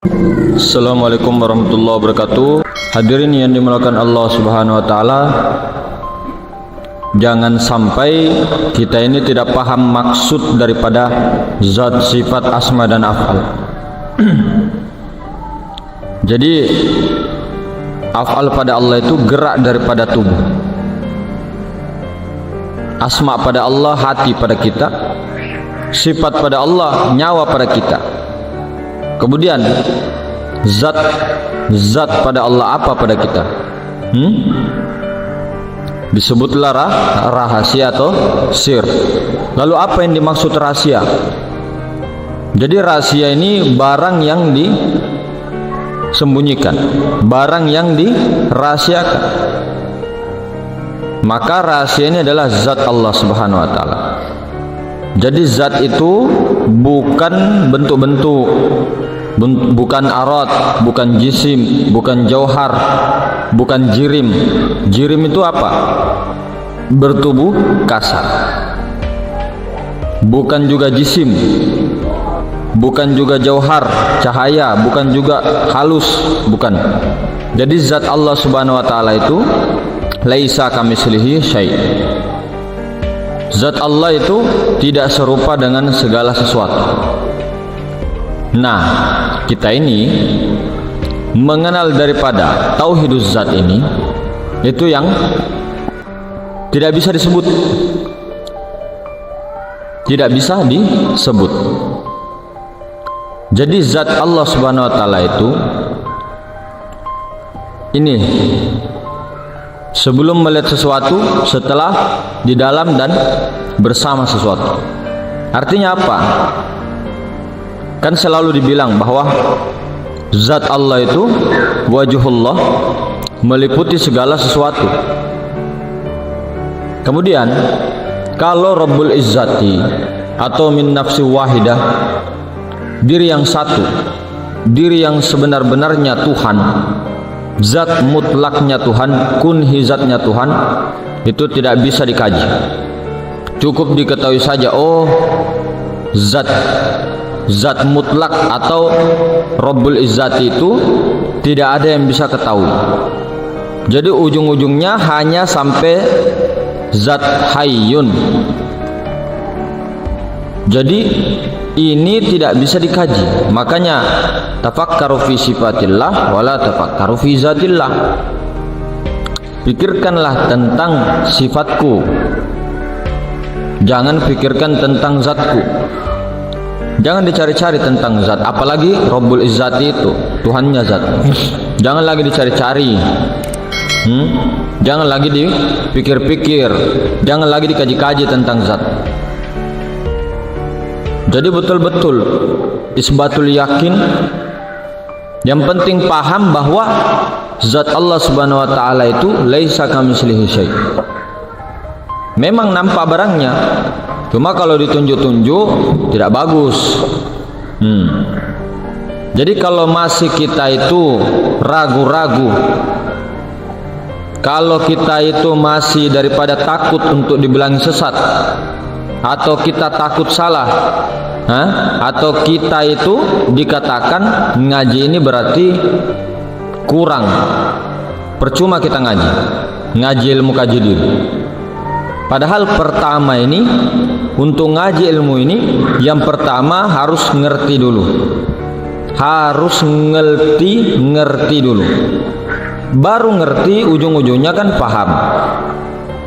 Assalamualaikum warahmatullahi wabarakatuh. Hadirin yang dimuliakan Allah Subhanahu wa taala. Jangan sampai kita ini tidak paham maksud daripada zat, sifat, asma dan af'al. Jadi af'al pada Allah itu gerak daripada tubuh. Asma pada Allah hati pada kita. Sifat pada Allah nyawa pada kita. Kemudian zat pada Allah apa pada kita? Disebutlah rahasia atau sir. Lalu apa yang dimaksud rahasia? Jadi rahasia ini barang yang disembunyikan, barang yang dirahasiakan. Maka rahasia ini adalah zat Allah Subhanahu wa taala. Jadi zat itu bukan bentuk-bentuk, bukan arat, bukan jisim, bukan jauhar, bukan jirim. Jirim itu apa? Bertubuh kasar. Bukan juga jisim, bukan juga jauhar, cahaya, bukan juga halus, bukan. Jadi zat Allah Subhanahu wa taala itu laisa kamitslihi syai'. Zat Allah itu tidak serupa dengan segala sesuatu. Nah, kita ini mengenal daripada tauhiduz zat ini, itu yang tidak bisa disebut. Tidak bisa disebut. Jadi zat Allah Subhanahu wa taala itu ini sebelum melihat sesuatu, setelah, di dalam dan bersama sesuatu. Artinya apa? Kan selalu dibilang bahwa zat Allah itu wajhullah, meliputi segala sesuatu. Kemudian kalau Rabbul Izzati atau min nafsi wahidah, diri yang satu, diri yang sebenar-benarnya Tuhan, zat mutlaknya Tuhan, kunhi zatnya Tuhan, itu tidak bisa dikaji. Cukup diketahui saja, oh zat mutlak atau Rabbul Izzati itu tidak ada yang bisa ketahui. Jadi ujung-ujungnya hanya sampai zat hayyun. Jadi ini tidak bisa dikaji. Makanya tafakkaru fi sifatillah wala tafakkaru fi zatillah. Pikirkanlah tentang sifatku, jangan pikirkan tentang zatku. Jangan dicari-cari tentang zat, apalagi Rabbul Izzati itu Tuhannya zat. Jangan lagi dicari-cari, jangan lagi dipikir-pikir, jangan lagi dikaji-kaji tentang zat. Jadi betul-betul isbatul yakin. Yang penting paham bahwa zat Allah Subhanahu wa taala itu laisa kamitslihi syai'. Memang nampak barangnya, cuma kalau ditunjuk-tunjuk tidak bagus. Jadi kalau masih kita itu ragu-ragu, kalau kita itu masih daripada takut untuk dibilang sesat, atau kita takut salah, atau kita itu dikatakan ngaji ini berarti kurang, percuma kita ngaji ilmu kaji diri. Padahal pertama ini, untuk ngaji ilmu ini, yang pertama harus ngerti dulu, harus ngerti dulu, baru ngerti, ujung-ujungnya kan paham.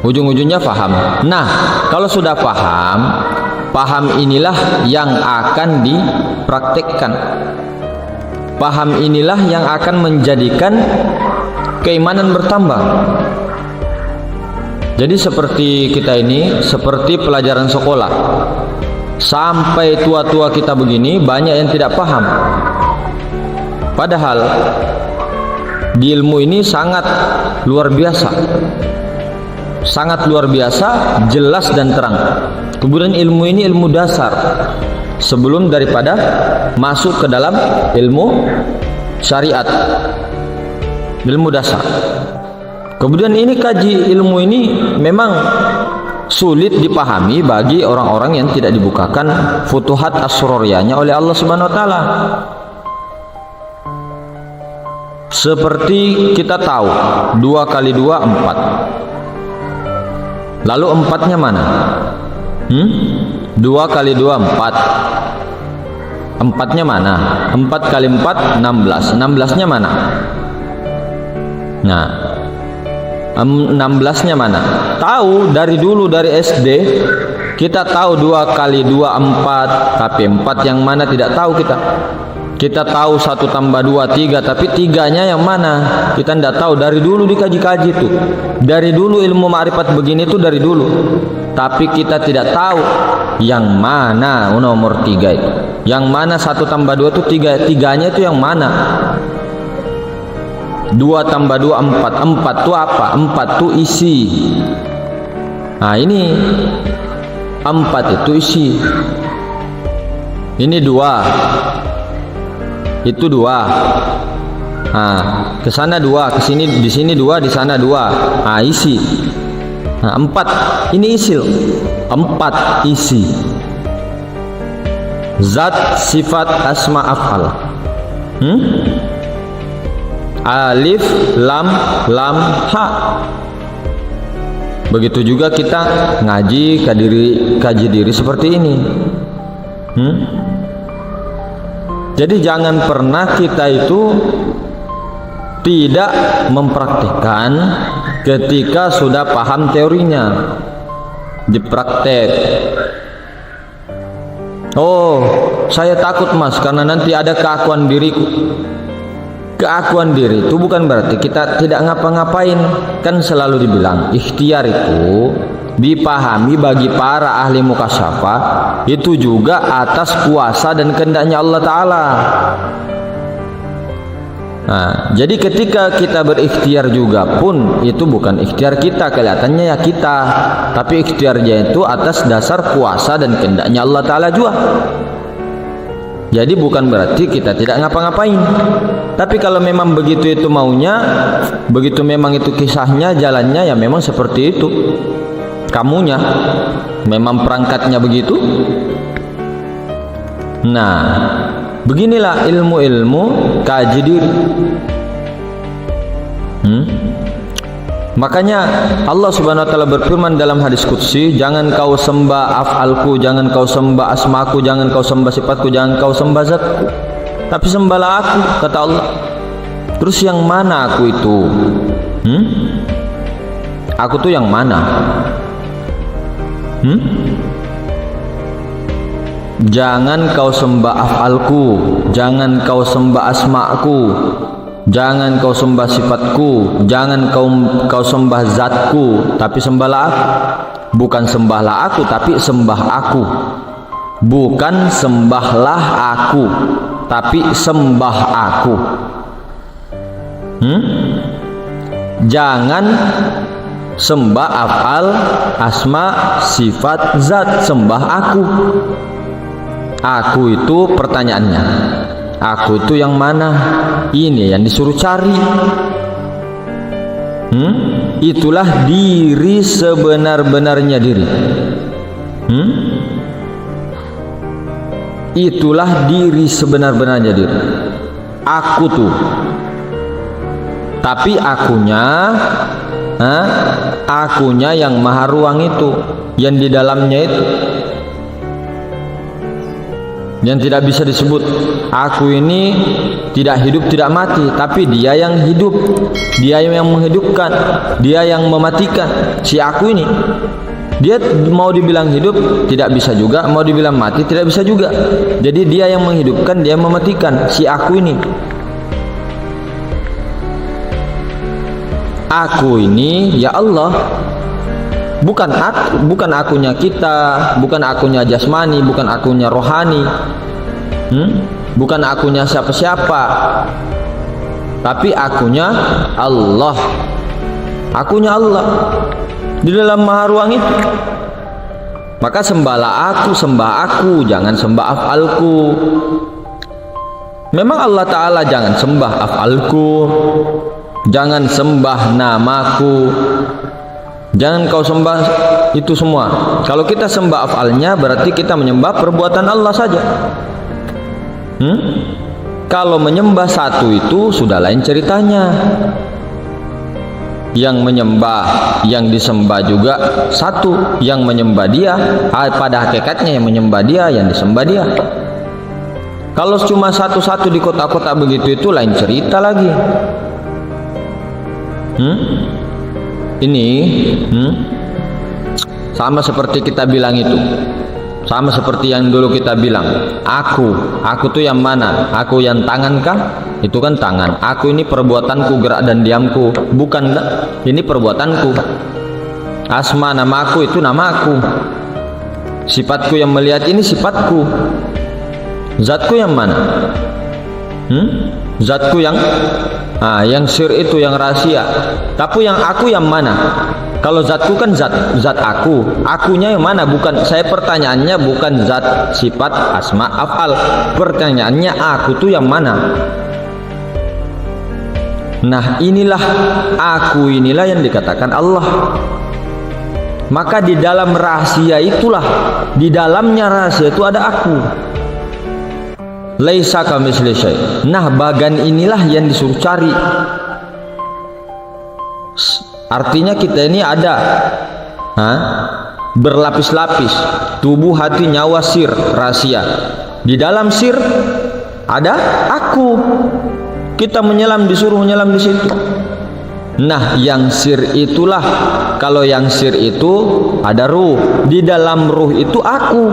Ujung-ujungnya paham. Nah, kalau sudah paham inilah yang akan dipraktikkan. Paham inilah yang akan menjadikan keimanan bertambah. Jadi seperti kita ini, seperti pelajaran sekolah. Sampai tua-tua kita begini, banyak yang tidak paham. Padahal di ilmu ini sangat luar biasa. Sangat luar biasa, jelas dan terang. Kemudian ilmu ini ilmu dasar sebelum daripada masuk ke dalam ilmu syariat, ilmu dasar. Kemudian ini kaji ilmu ini memang sulit dipahami bagi orang-orang yang tidak dibukakan futuhat asroriyahnya oleh Allah Subhanahu wa taala. Seperti kita tahu 2 kali 2 4. Lalu 4-nya mana? 2 kali 2 4. 4-nya mana? 4 kali 4 16. 16-nya mana? Nah, 16-nya mana? Tahu dari dulu, dari SD kita tahu 2 kali 2 4, tapi 4 yang mana tidak tahu kita. Kita tahu 1 tambah 2 3, tapi 3-nya yang mana kita tidak tahu. Dari dulu dikaji-kaji tuh, dari dulu ilmu ma'rifat begini tuh dari dulu, tapi kita tidak tahu yang mana nomor 3 itu, yang mana 1 tambah 2 itu 3, 3-nya itu yang mana. 2 tambah 2 4. 4 itu apa? 4 itu isi. Nah ini 4 itu isi. Ini 2, itu 2. Nah ke sana 2, ke sini, di sini 2, di sana 2. Nah isi. Nah 4 ini isil. 4 isi. Zat, sifat, asma, af'al. Alif, lam, ha. Begitu juga kita ngaji, kaji diri seperti ini. Jadi jangan pernah kita itu tidak mempraktikkan ketika sudah paham teorinya, dipraktek. Oh, saya takut mas karena nanti ada keakuan diriku. Keakuan diri itu bukan berarti kita tidak ngapa-ngapain. Kan selalu dibilang ikhtiar itu dipahami bagi para ahli mukasyafah itu juga atas kuasa dan kehendaknya Allah Ta'ala. Nah, jadi ketika kita berikhtiar juga pun itu bukan ikhtiar kita, kelihatannya ya kita, tapi ikhtiarnya itu atas dasar kuasa dan kehendaknya Allah Ta'ala juga. Jadi bukan berarti kita tidak ngapa-ngapain. Tapi kalau memang begitu itu maunya, begitu memang itu kisahnya, jalannya ya memang seperti itu. Kamunya memang perangkatnya begitu. Nah, beginilah ilmu-ilmu kaji diri. Makanya Allah Subhanahu wa taala berfirman dalam hadis qudsi, jangan kau sembah af'alku, jangan kau sembah asmaku, jangan kau sembah sifatku, jangan kau sembah zatku, tapi sembahlah aku, kata Allah. Terus yang mana aku itu? Aku tuh yang mana? Jangan kau sembah af'alku, jangan kau sembah asmaku, jangan kau sembah sifatku, jangan kau sembah zatku, tapi sembahlah aku. Bukan sembahlah aku, tapi sembah aku. Bukan sembahlah aku, tapi sembah aku. Jangan sembah af'al, asma, sifat, zat, sembah aku. Aku itu pertanyaannya, aku itu yang mana? Ini yang disuruh cari. Itulah diri sebenar-benarnya diri. Itulah diri sebenar-benarnya diri. Aku tuh. Tapi akunya yang maha ruang itu, yang di dalamnya itu, yang tidak bisa disebut. Aku ini tidak hidup, tidak mati, tapi dia yang hidup, dia yang menghidupkan, dia yang mematikan. Si aku ini, dia mau dibilang hidup tidak bisa juga, mau dibilang mati tidak bisa juga. Jadi dia yang menghidupkan, dia yang mematikan. Si aku ini, aku ini ya Allah. Bukan aku, bukan akunya kita, bukan akunya jasmani, bukan akunya rohani, bukan akunya siapa-siapa, tapi akunya Allah. Akunya Allah di dalam maha ruang itu. Maka sembahlah aku, sembah aku, jangan sembah af'alku. Memang Allah Ta'ala jangan sembah af'alku, jangan sembah namaku, jangan kau sembah itu semua. Kalau kita sembah af'alnya berarti kita menyembah perbuatan Allah saja. Kalau menyembah satu itu sudah lain ceritanya. Yang menyembah, yang disembah juga satu. Yang menyembah dia, pada hakikatnya yang menyembah dia, yang disembah dia. Kalau cuma satu-satu di kota-kota begitu itu lain cerita lagi. Ini sama seperti kita bilang itu. Sama seperti yang dulu kita bilang, aku tuh yang mana? Aku yang tangan kah? Itu kan tangan. Aku ini perbuatanku, gerak dan diamku. Bukan, ini perbuatanku. Asma, nama aku itu nama aku. Sifatku yang melihat ini sifatku. Zatku yang mana? Zatku yang sir itu, yang rahasia. Tapi yang aku yang mana? Kalau zatku kan zat aku. Akunya yang mana? Bukan, saya pertanyaannya bukan zat, sifat, asma, afal. Pertanyaannya aku tuh yang mana? Nah, inilah aku, inilah yang dikatakan Allah. Maka di dalam rahasia itulah, di dalamnya rahasia itu ada aku. Laisa kamitsli syai'. Nah, bagan inilah yang disuruh cari. Artinya kita ini ada berlapis-lapis, tubuh, hati, nyawa, sir, rahasia. Di dalam sir ada aku. Kita menyelam, disuruh menyelam di situ. Nah, yang sir itulah, kalau yang sir itu ada ruh. Di dalam ruh itu aku.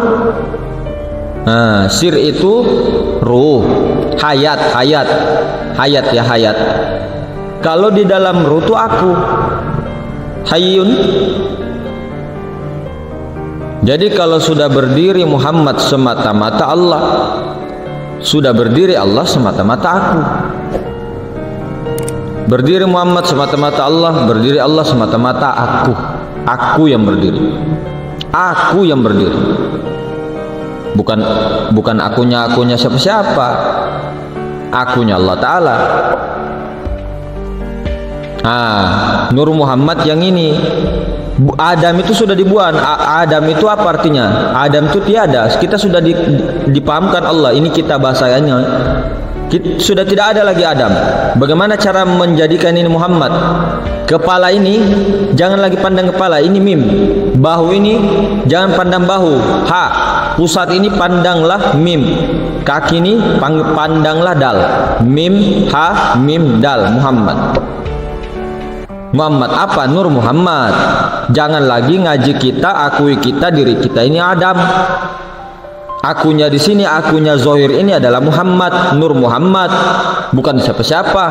Sir itu ruh, hayat. Kalau di dalam ruh itu aku, hayyun. Jadi kalau sudah berdiri Muhammad semata-mata Allah, sudah berdiri Allah semata-mata aku. Berdiri Muhammad semata-mata Allah, berdiri Allah semata-mata aku. Aku yang berdiri. Aku yang berdiri. Bukan akunya siapa-siapa. Akunya Allah Ta'ala. Nur Muhammad yang ini. Adam itu sudah dibuang. Adam itu apa artinya? Adam itu tiada. Kita sudah dipahamkan Allah. Ini kita bahasanya. Sudah tidak ada lagi Adam. Bagaimana cara menjadikan ini Muhammad? Kepala ini jangan lagi pandang kepala, ini mim. Bahu ini jangan pandang bahu, ha. Pusat ini pandanglah mim. Kaki ini pandanglah dal. Mim, ha, mim, dal. Muhammad. Muhammad apa? Nur Muhammad. Jangan lagi ngaji kita, akui kita, diri kita ini Adam. Akunya di sini, akunya zohir ini adalah Muhammad, Nur Muhammad, bukan siapa-siapa.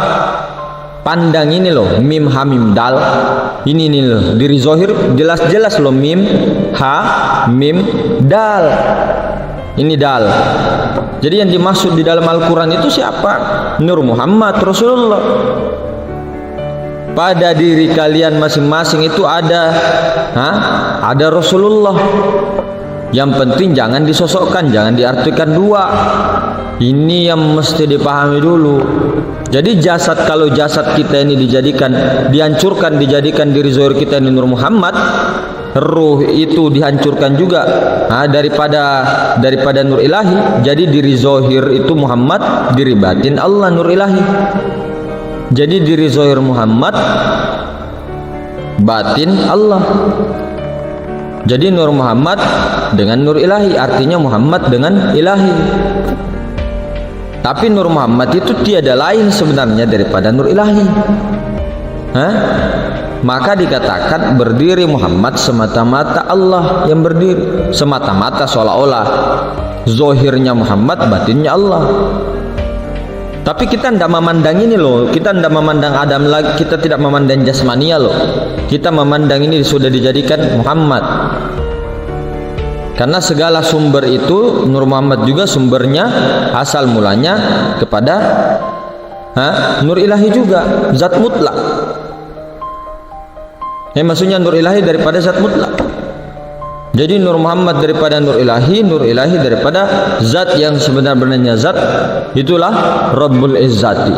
Pandang ini loh, mim, ha, mim, dal. Ini loh, diri zohir jelas-jelas loh, mim, ha, mim, dal. Ini dal. Jadi yang dimaksud di dalam Al-Quran itu siapa? Nur Muhammad, Rasulullah. Pada diri kalian masing-masing itu ada Rasulullah. Yang penting jangan disosokkan, jangan diartikan dua. Ini yang mesti dipahami dulu. Jadi jasad, kalau jasad kita ini dihancurkan, dijadikan diri zahir kita ini Nur Muhammad, ruh itu dihancurkan juga daripada Nur Ilahi. Jadi diri zahir itu Muhammad, diri batin Allah Nur Ilahi. Jadi diri zahir Muhammad, batin Allah. Jadi Nur Muhammad dengan Nur Ilahi, artinya Muhammad dengan Ilahi. Tapi Nur Muhammad itu tiada lain sebenarnya daripada Nur Ilahi. Maka dikatakan berdiri Muhammad semata-mata Allah yang berdiri. Semata-mata seolah-olah zohirnya Muhammad, batinnya Allah. Tapi kita tidak memandang ini loh. Kita tidak memandang Adam lagi. Kita tidak memandang jasmania loh. Kita memandang ini sudah dijadikan Muhammad. Karena segala sumber itu Nur Muhammad juga sumbernya, asal mulanya kepada Nur Ilahi juga, zat mutlak. Maksudnya Nur Ilahi daripada zat mutlak. Jadi Nur Muhammad daripada Nur Ilahi daripada zat yang sebenarnya zat. Itulah Rabbul Izzati.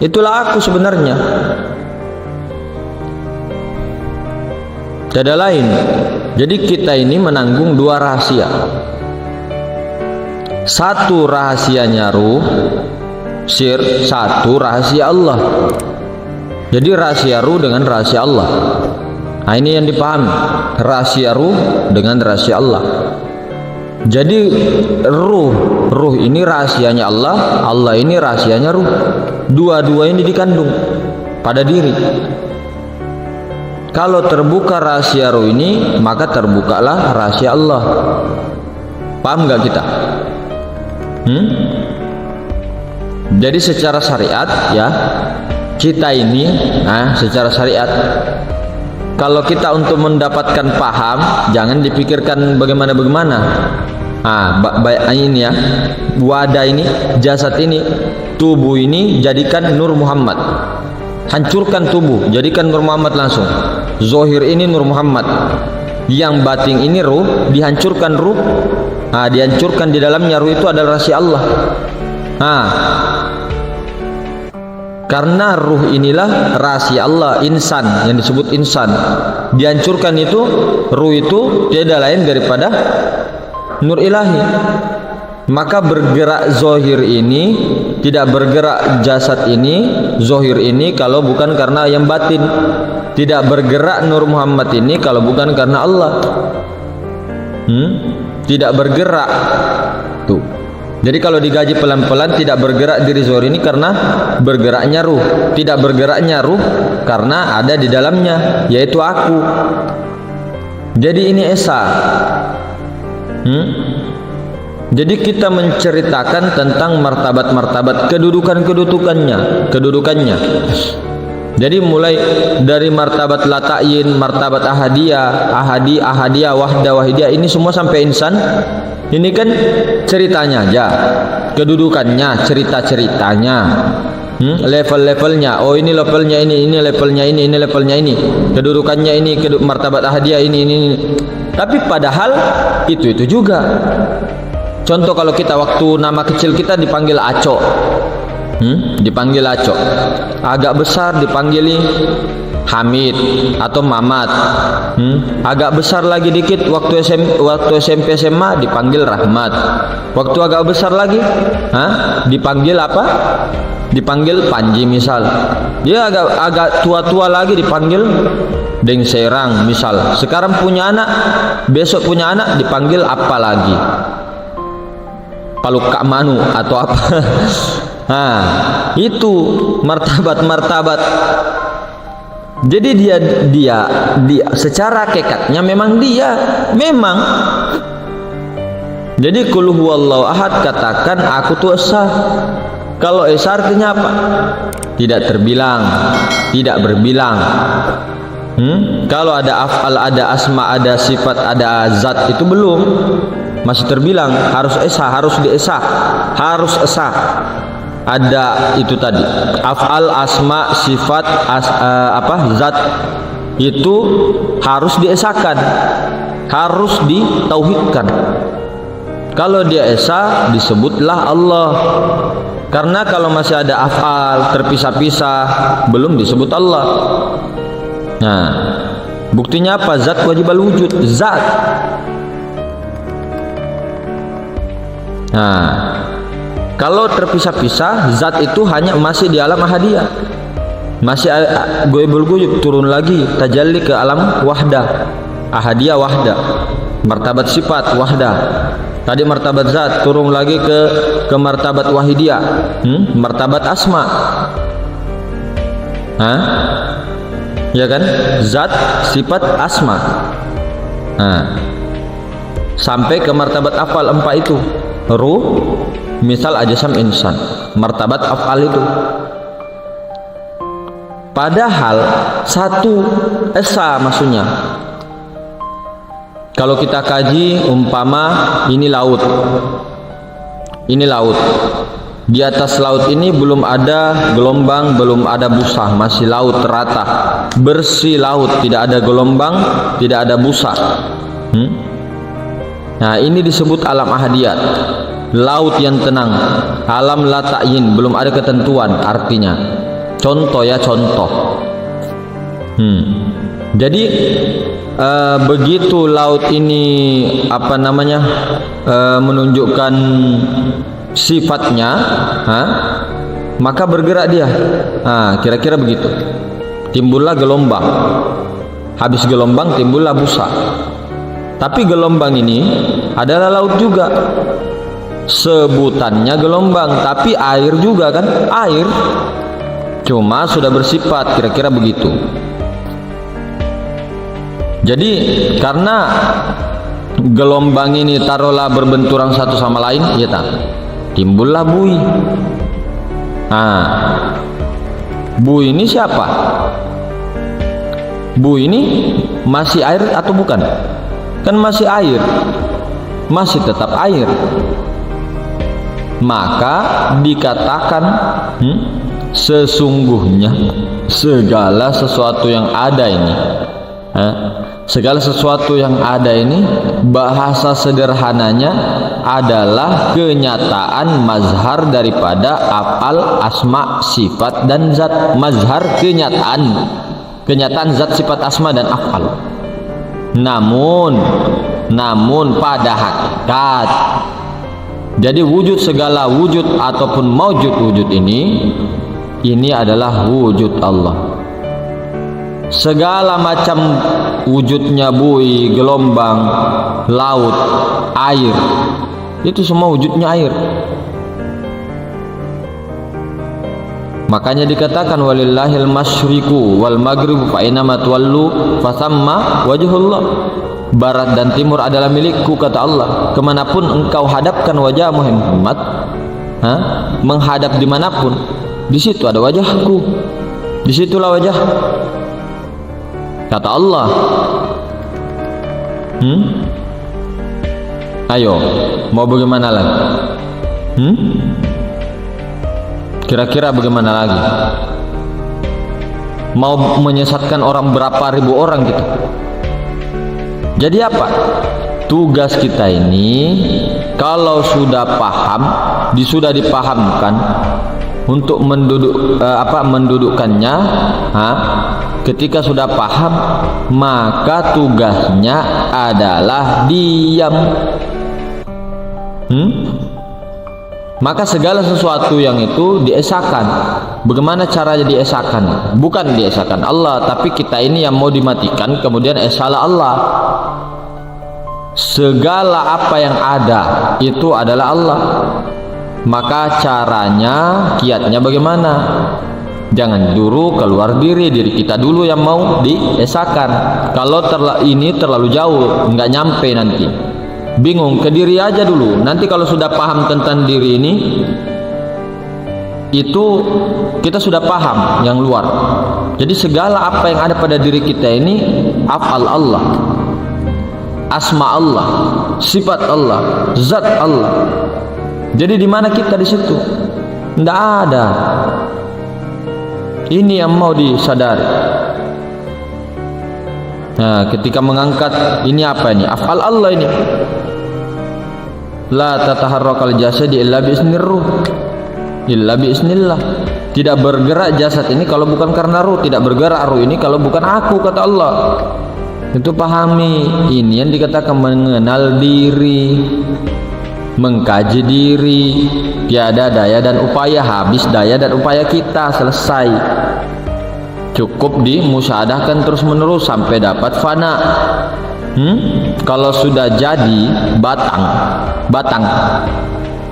Itulah aku sebenarnya. Tidak ada lain. Jadi kita ini menanggung dua rahasia. Satu rahasianya ruh, sir, satu rahasia Allah. Jadi rahasia ruh dengan rahasia Allah. Nah, ini yang dipahami, rahasia ruh dengan rahasia Allah. Jadi ruh ini rahasianya Allah, Allah ini rahasianya ruh. Dua-dua ini dikandung pada diri. Kalau terbuka rahasia ruh ini, maka terbukalah rahasia Allah. Paham nggak kita? Jadi secara syariat ya, kita ini secara syariat, kalau kita untuk mendapatkan paham, jangan dipikirkan bagaimana-bagaimana. Ini ya, wadah ini, jasad ini, tubuh ini jadikan Nur Muhammad. Hancurkan tubuh, jadikan Nur Muhammad langsung. Zohir ini Nur Muhammad. Yang batin ini ruh, dihancurkan ruh. Dihancurkan di dalamnya ruh itu adalah rahasia Allah. Karena ruh inilah rahasia Allah, insan yang disebut insan. Dihancurkan itu, ruh itu tidak lain daripada nur ilahi. Maka bergerak zohir ini, tidak bergerak jasad ini, zohir ini kalau bukan karena yang batin. Tidak bergerak Nur Muhammad ini kalau bukan karena Allah. Tidak bergerak tuh. Jadi kalau digaji pelan-pelan, tidak bergerak diri zohir ini karena bergeraknya ruh. Tidak bergeraknya ruh karena ada di dalamnya, yaitu aku. Jadi ini esa. Jadi kita menceritakan tentang martabat-martabat, kedudukannya. Jadi mulai dari martabat latayin, martabat ahadiyah, wahidiyah, ini semua sampai insan. Ini kan ceritanya aja, kedudukannya, cerita-ceritanya, level-levelnya. Oh, ini levelnya ini levelnya ini levelnya ini, kedudukannya ini, martabat ahadiyah ini. Tapi padahal itu juga. Contoh kalau kita waktu nama kecil kita dipanggil Aco, dipanggil Aco. Agak besar dipanggil Hamid atau Mamat. Agak besar lagi dikit waktu SMP SMA dipanggil Rahmat. Waktu agak besar lagi, dipanggil apa? Dipanggil Panji misal. Dia agak tua-tua lagi dipanggil Deng Serang misal. Sekarang punya anak, besok punya anak dipanggil apa lagi? Paluk Kak Manu atau apa? Itu martabat-martabat. Jadi dia secara kekatnya memang memang. Jadi qul huwallahu ahad, katakan aku tuh esa. Kalau esa artinya apa? Tidak terbilang, tidak berbilang. Kalau ada af'al, ada asma, ada sifat, ada zat, itu belum, masih terbilang. Harus esa, harus diesa, harus esa. Ada itu tadi, af'al, asma, sifat, zat, itu harus diesakan, harus ditauhidkan. Kalau dia esa, disebutlah Allah. Karena kalau masih ada af'al terpisah-pisah, belum disebut Allah. Nah, buktinya apa? Zat wajibal wujud, zat. Nah, kalau terpisah-pisah, zat itu hanya masih di alam ahadiyah, masih goibul guyub, turun lagi tajalli ke alam wahdah, ahadiyah wahdah, martabat sifat wahdah. Tadi martabat zat, turun lagi ke martabat wahidiyah, martabat asma. Ya kan? Zat, sifat, asma. Sampai ke martabat afal 4 itu. Ruh, misal ajasam insan, martabat afal itu. Padahal satu esa maksudnya. Kalau kita kaji umpama ini laut. Ini laut. Di atas laut ini belum ada gelombang, belum ada busa, masih laut rata, bersih laut, tidak ada gelombang, tidak ada busa. Nah, ini disebut alam ahadiyat, laut yang tenang, alam la ta'yin, belum ada ketentuan artinya. Contoh ya, contoh. Jadi begitu laut ini menunjukkan sifatnya, maka bergerak dia. Kira-kira begitu. Timbullah gelombang. Habis gelombang timbullah busa. Tapi gelombang ini adalah laut juga. Sebutannya gelombang, tapi air juga kan? Air. Cuma sudah bersifat, kira-kira begitu. Jadi karena gelombang ini taruhlah berbenturan satu sama lain, ya tak? Timbullah buih. Buih ini siapa? Buih ini masih air atau bukan? Kan masih air, masih tetap air. Maka dikatakan sesungguhnya segala sesuatu yang ada ini, segala sesuatu yang ada ini, bahasa sederhananya adalah kenyataan mazhar daripada af'al, asma, sifat dan zat. Mazhar kenyataan zat, sifat, asma dan af'al. Namun pada hakikat, jadi wujud segala wujud ataupun maujud wujud ini adalah wujud Allah. Segala macam wujudnya buih, gelombang, laut, air, itu semua wujudnya air. Makanya dikatakan walillahil masyriqu wal maghribu fa inna ma tuwallu fasamma wajhullah. Barat dan timur adalah milikku, kata Allah. Kemanapun engkau hadapkan wajah Muhammad, menghadap dimanapun, di situ ada wajahku, disitulah wajah, kata Allah. Ayo, mau bagaimana lagi? Kira-kira bagaimana lagi? Mau menyesatkan orang berapa ribu orang gitu? Jadi apa? Tugas kita ini kalau sudah paham, sudah dipahamkan untuk mendudukkannya, ketika sudah paham, maka tugasnya adalah diam. Maka segala sesuatu yang itu diesakan. Bagaimana caranya diesakan? Bukan diesakan Allah, tapi kita ini yang mau dimatikan, kemudian esalah Allah. Segala apa yang ada itu adalah Allah. Maka caranya, kiatnya bagaimana? Jangan dulu keluar diri kita dulu yang mau diesakan. Kalau ini terlalu jauh, nggak nyampe nanti. Bingung, ke diri aja dulu. Nanti kalau sudah paham tentang diri ini, itu kita sudah paham yang luar. Jadi segala apa yang ada pada diri kita ini af'al Allah, asma Allah, sifat Allah, zat Allah. Jadi di mana kita di situ? Tidak ada. Ini yang mau disadari. Nah, ketika mengangkat ini apa ini? Af'al Allah ini. La tataharrakal jasad illa bi'iznir ruh. Illa bi'iznillah. Tidak bergerak jasad ini kalau bukan karena ruh, tidak bergerak ruh ini kalau bukan aku, kata Allah. Itu pahami. Ini yang dikatakan mengenal diri, mengkaji diri. Tiada daya dan upaya, habis daya dan upaya kita, selesai. Cukup dimusyahadahkan terus menerus sampai dapat fana. Kalau sudah jadi batang,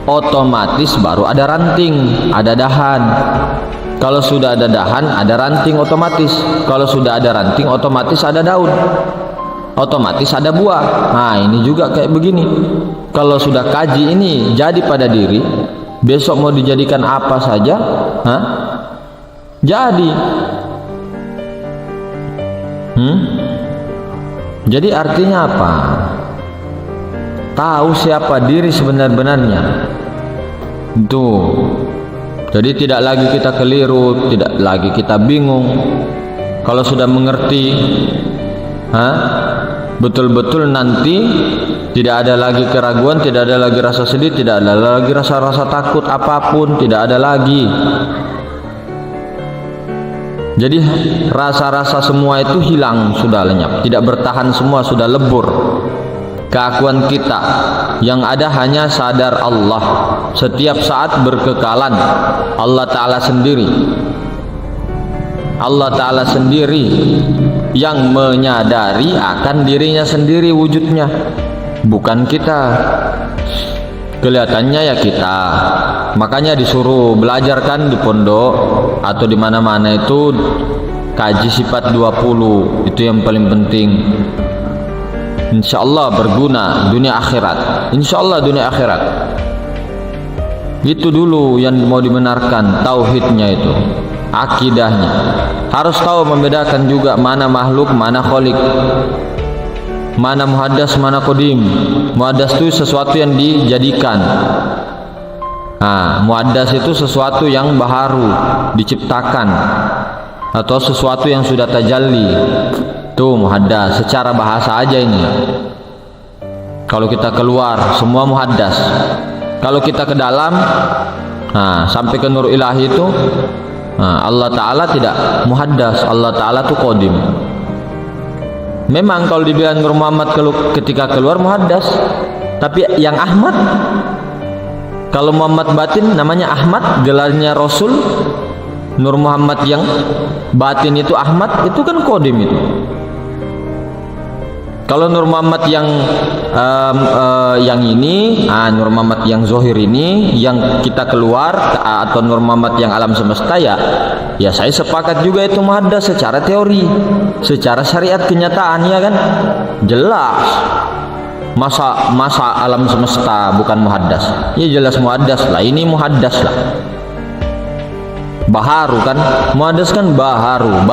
otomatis baru ada ranting, ada dahan. Kalau sudah ada dahan, ada ranting otomatis. Kalau sudah ada ranting, otomatis ada daun, otomatis ada buah. Nah, ini juga kayak begini. Kalau sudah kaji ini jadi pada diri, besok mau dijadikan apa saja, jadi. Jadi artinya apa? Tahu siapa diri sebenar-benarnya. Itu. Jadi tidak lagi kita keliru, tidak lagi kita bingung. Kalau sudah mengerti, betul-betul nanti tidak ada lagi keraguan, tidak ada lagi rasa sedih, tidak ada lagi rasa-rasa takut apapun, tidak ada lagi. Jadi rasa-rasa semua itu hilang, sudah lenyap, tidak bertahan, semua sudah lebur. keakuan kita, yang ada hanya sadar Allah, setiap saat berkekalan Allah Ta'ala sendiri. Allah Ta'ala sendiri yang menyadari akan dirinya sendiri wujudnya, bukan kita. Kelihatannya ya kita, makanya disuruh belajar kan di pondok atau di mana-mana itu kaji sifat 20, itu yang paling penting. Insya Allah berguna dunia akhirat, insya Allah dunia akhirat. Itu dulu yang mau dibenarkan, tauhidnya itu, akidahnya. Harus tahu membedakan juga mana makhluk, mana kholik, mana muhaddas, mana qadim. Muhaddas itu sesuatu yang dijadikan. Muhaddas itu sesuatu yang baru, diciptakan, atau sesuatu yang sudah tajalli. Itu muhaddas secara bahasa aja ini. Kalau kita keluar semua muhaddas. Kalau kita ke dalam, sampai ke nur ilahi itu, Allah Ta'ala tidak muhaddas, Allah Ta'ala itu qadim. Memang kalau dibilang Nur Muhammad ketika keluar muhaddas, tapi yang Ahmad, kalau Muhammad batin namanya Ahmad, gelarnya Rasul. Nur Muhammad yang batin itu Ahmad, itu kan qadim itu. Kalau Nur Muhammad yang ini, Nur Muhammad yang zohir ini, yang kita keluar, atau Nur Muhammad yang alam semesta, ya saya sepakat juga itu muhaddas secara teori, secara syariat kenyataan, ya kan jelas. Masa alam semesta bukan muhaddas? Ya jelas muhaddas lah, ini muhaddas lah. Baharu kan, muhaddas kan baru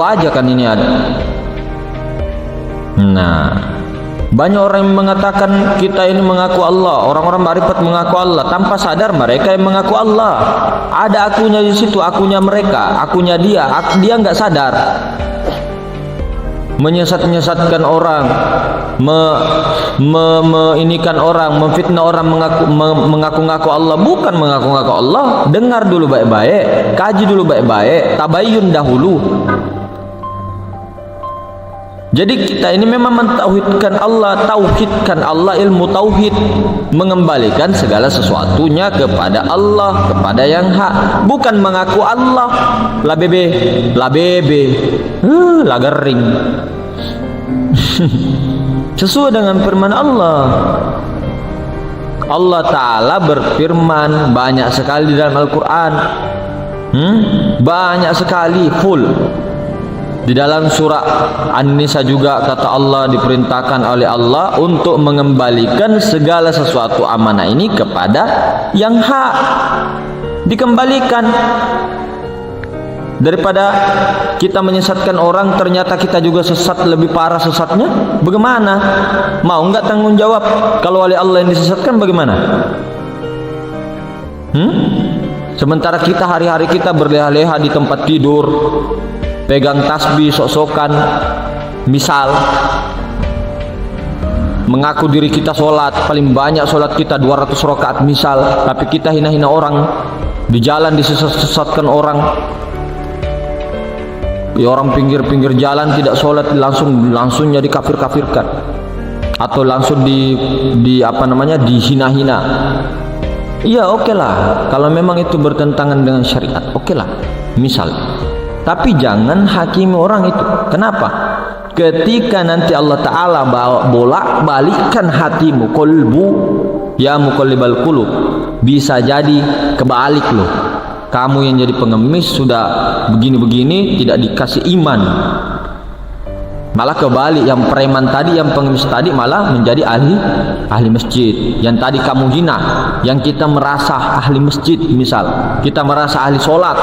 aja kan ini ada. Nah, banyak orang yang mengatakan kita ini mengaku Allah, orang-orang ma'rifat mengaku Allah, tanpa sadar mereka yang mengaku Allah. Ada akunya di situ, akunya mereka, akunya dia nggak sadar. Menyesatkan orang, inikan orang, memfitnah orang mengaku-ngaku Allah, bukan mengaku-ngaku Allah. Dengar dulu baik-baik, kaji dulu baik-baik, tabayyun dahulu. Jadi kita ini memang mentauhidkan Allah, ilmu tauhid, mengembalikan segala sesuatunya kepada Allah, kepada yang hak, bukan mengaku Allah. La bebe, la gering. Sesuai dengan firman Allah. Allah Ta'ala berfirman banyak sekali di dalam Al-Quran, banyak sekali, full. Di dalam surah An-Nisa juga kata Allah, diperintahkan oleh Allah untuk mengembalikan segala sesuatu amanah ini kepada yang hak. Dikembalikan. Daripada kita menyesatkan orang, ternyata kita juga sesat, lebih parah sesatnya. Bagaimana? Mau nggak tanggung jawab? Kalau oleh Allah yang disesatkan bagaimana? Sementara kita hari-hari kita berleha-leha di tempat tidur, pegang tasbih sok-sokan, misal mengaku diri kita sholat, paling banyak sholat kita 200 rakaat misal, tapi kita hina-hina orang, di jalan disesatkan orang. Ya, orang pinggir-pinggir jalan tidak sholat, langsung jadi kafir-kafirkan, atau langsung dihina-hina. Iya, oke lah, kalau memang itu bertentangan dengan syariat, oke lah, misal. Tapi jangan hakimi orang itu. Kenapa? Ketika nanti Allah Ta'ala bolak-balikkan hatimu, kolbu, ya muqallibal qulub, bisa jadi kebalik loh. Kamu yang jadi pengemis sudah begini-begini, tidak dikasih iman, malah kebalik. Yang preman tadi, yang pengemis tadi malah menjadi ahli masjid. Yang tadi kamu hina, yang kita merasa ahli masjid, misal kita merasa ahli sholat,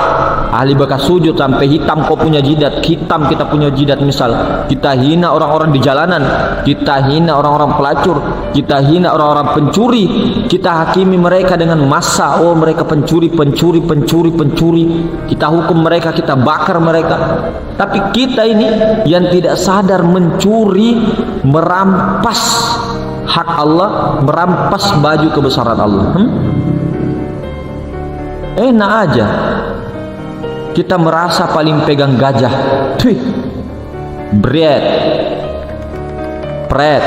ahli bekas sujud sampai hitam, kau punya jidat hitam, kita punya jidat misal. Kita hina orang-orang di jalanan, kita hina orang-orang pelacur, kita hina orang-orang pencuri, kita hakimi mereka dengan massa. Oh, mereka pencuri. Kita hukum mereka, kita bakar mereka. Tapi kita ini yang tidak sadar mencuri, merampas hak Allah, merampas baju kebesaran Allah. Enak aja kita merasa paling pegang gajah, bread. jepret,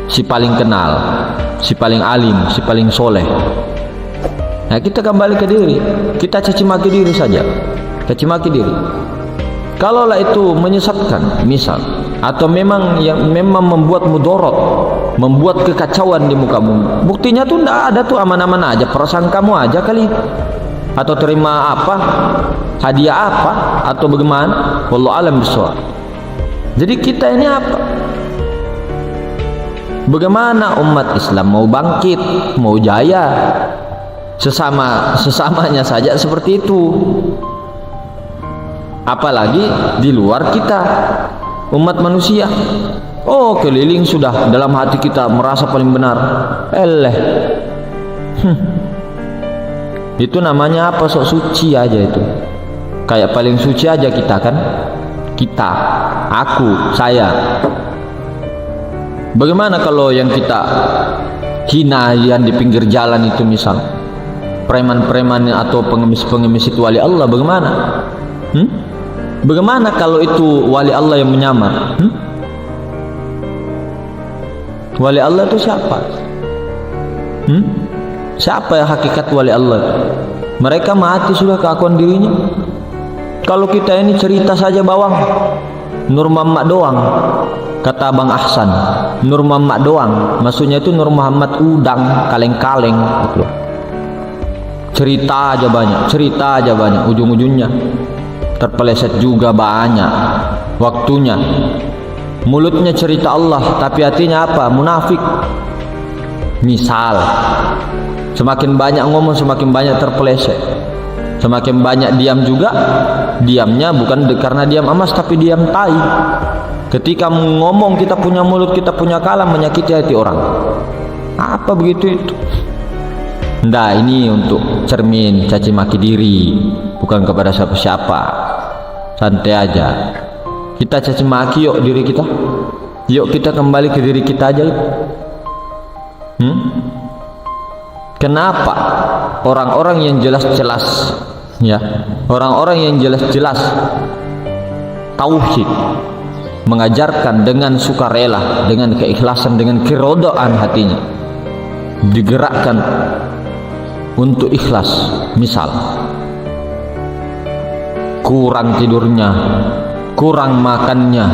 si paling kenal, si paling alim, si paling soleh. Nah, kita kembali ke diri, kita caci maki diri saja, caci maki diri. Kalaulah itu menyesatkan, misal, atau memang membuat mudorot, membuat kekacauan di muka bumi, buktinya tuh tidak ada tuh, aman-aman aja, perasaan kamu aja kali, atau terima apa, hadiah apa, atau bagaimana, wallahu alam bishawab. Jadi kita ini apa? Bagaimana umat Islam mau bangkit, mau jaya? Sesamanya saja seperti itu, apalagi di luar kita, umat manusia. Oh, keliling sudah dalam hati kita merasa paling benar. Itu namanya apa? Sok suci aja itu, kayak paling suci aja kita kan, kita, aku, saya. Bagaimana kalau yang kita hina yang di pinggir jalan itu, misal preman-preman atau pengemis-pengemis itu wali Allah, bagaimana? Bagaimana kalau itu wali Allah yang menyamar? Wali Allah itu siapa? Siapa yang hakikat wali Allah? Mereka mati sudah keakuan dirinya. Kalau kita ini cerita saja bawang, Nur Muhammad doang, kata Bang Ahsan. Nur Muhammad doang, maksudnya itu Nur Muhammad udang, kaleng-kaleng gitu. Cerita aja banyak, ujung-ujungnya terpeleset juga banyak waktunya. Mulutnya cerita Allah, tapi hatinya apa? Munafik. Misal, semakin banyak ngomong, semakin banyak terpeleset. Semakin banyak diam juga, diamnya bukan karena diam emas, tapi diam tai. Ketika ngomong, kita punya mulut, kita punya kalam, menyakiti hati orang. Apa begitu itu? Nah, ini untuk cermin caci maki diri, bukan kepada siapa-siapa. Santai aja. Kita caci maki yuk diri kita. Yuk kita kembali ke diri kita aja. Kenapa orang-orang yang jelas-jelas, ya, orang-orang yang jelas-jelas tauhid, mengajarkan dengan sukarela, dengan keikhlasan, dengan kerodaan hatinya, digerakkan untuk ikhlas, misal kurang tidurnya, kurang makannya,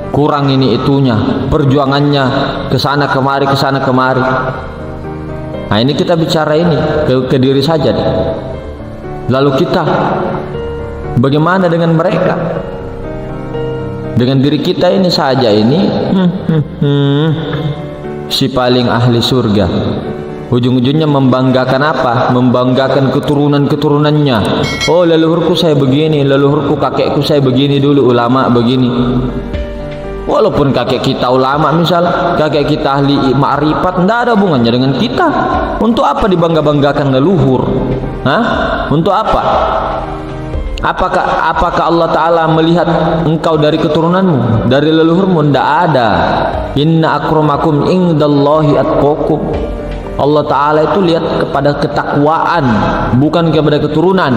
kurang ini itunya, perjuangannya kesana kemari, kesana kemari. Nah, ini kita bicara ini ke diri saja. Lalu kita bagaimana dengan mereka? Dengan diri kita ini saja ini, si paling ahli surga, ujung-ujungnya membanggakan apa? Membanggakan keturunan-keturunannya. Oh, leluhurku saya begini, leluhurku kakekku saya begini dulu, ulama begini. Walaupun kakek kita ulama, misal kakek kita ahli ma'rifat, tidak ada hubungannya dengan kita. Untuk apa dibangga-banggakan leluhur? Untuk apa? Apakah Allah Ta'ala melihat engkau dari keturunanmu, dari leluhurmu? Tidak ada. Inna akramakum indallahi atqakum. Allah Ta'ala itu lihat kepada ketakwaan, bukan kepada keturunan.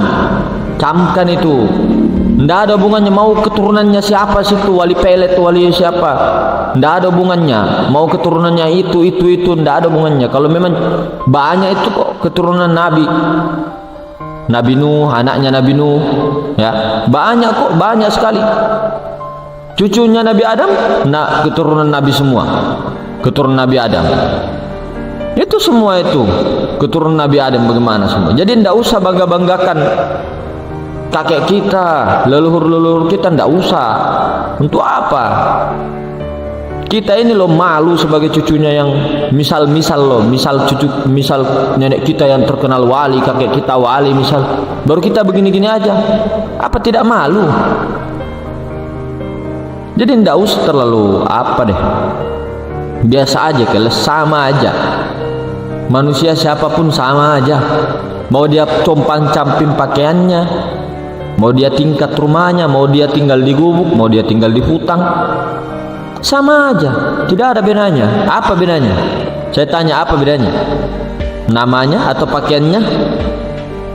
Camkan itu. Tidak ada hubungannya mau keturunannya siapa situ, wali pelet, wali siapa. Tidak ada hubungannya. Mau keturunannya itu. Tidak ada hubungannya. Kalau memang banyak itu kok keturunan Nabi. Nabi Nuh, anaknya Nabi Nuh, ya banyak kok, banyak sekali. Cucunya Nabi Adam, keturunan Nabi semua, keturunan Nabi Adam. Itu semua itu keturunan Nabi Adam, bagaimana semua. Jadi tidak usah bangga-banggakan kakek kita, leluhur-leluhur kita, tidak usah. Untuk apa? Kita ini loh malu sebagai cucunya yang misal cucu, misal nenek kita yang terkenal wali, kakek kita wali, misal baru kita begini-gini aja. Apa tidak malu? Jadi tidak usah terlalu apa deh. Biasa aja, kalau sama aja. Manusia siapapun sama aja. Mau dia compang-camping pakaiannya, mau dia tingkat rumahnya, mau dia tinggal di gubuk, mau dia tinggal di hutang, sama aja, tidak ada bedanya. Apa bedanya? Saya tanya, apa bedanya? Namanya atau pakaiannya?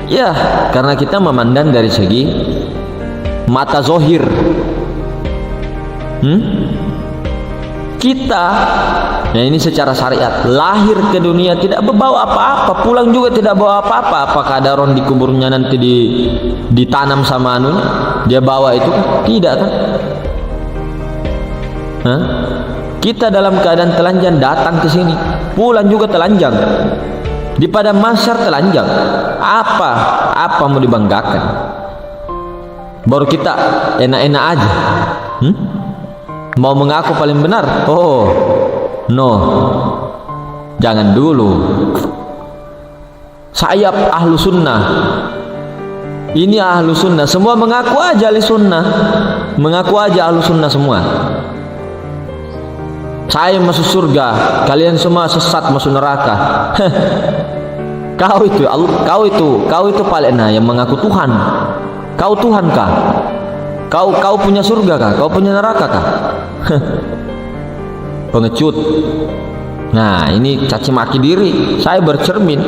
Ya, karena kita memandang dari segi mata zohir. Kita, nah ini secara syariat, lahir ke dunia tidak membawa apa-apa, pulang juga tidak bawa apa-apa. Apakah ada orang di kuburnya nanti ditanam sama anunya, dia bawa itu? Tidak kan? Hah? Kita dalam keadaan telanjang datang ke sini, pulang juga telanjang. Di padang mahsyar telanjang. Apa mau dibanggakan? Baru kita enak-enak aja. Mau mengaku paling benar? Oh, no, jangan dulu. Sayap ahlu sunnah. Ini ahlu sunnah. Semua mengaku aja ahli sunnah. Mengaku aja ahlu sunnah semua. Saya masuk surga, kalian semua sesat masuk neraka. Kau itu palena yang mengaku Tuhan. Kau Tuhan kah? Kau punya surga kah? Kau punya neraka kah? Pengecut. Nah, ini caci maki diri. Saya bercermin.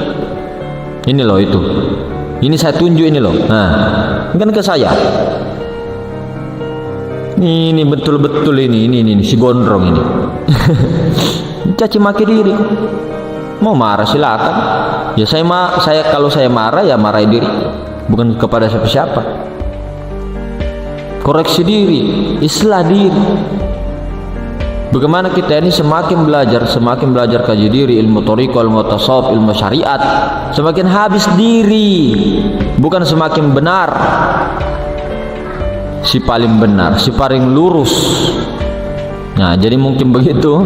Ini loh itu. Ini saya tunjuk ini loh. Nah, kan ke saya. Ini betul-betul ini si gondrong ini. Caci maki diri. Mau marah silakan. Ya saya kalau saya marah ya marahi diri. Bukan kepada siapa-siapa. Koreksi diri, islah diri. Bagaimana kita ini semakin belajar kaji diri, ilmu thariqah, ilmu tasawuf, ilmu syariat, semakin habis diri, bukan semakin benar. Si paling benar, si paling lurus. Nah, jadi mungkin begitu,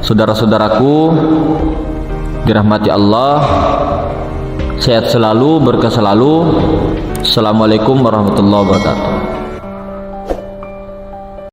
saudara-saudaraku, dirahmati Allah. Sehat selalu, berkah selalu. Assalamualaikum warahmatullahi wabarakatuh.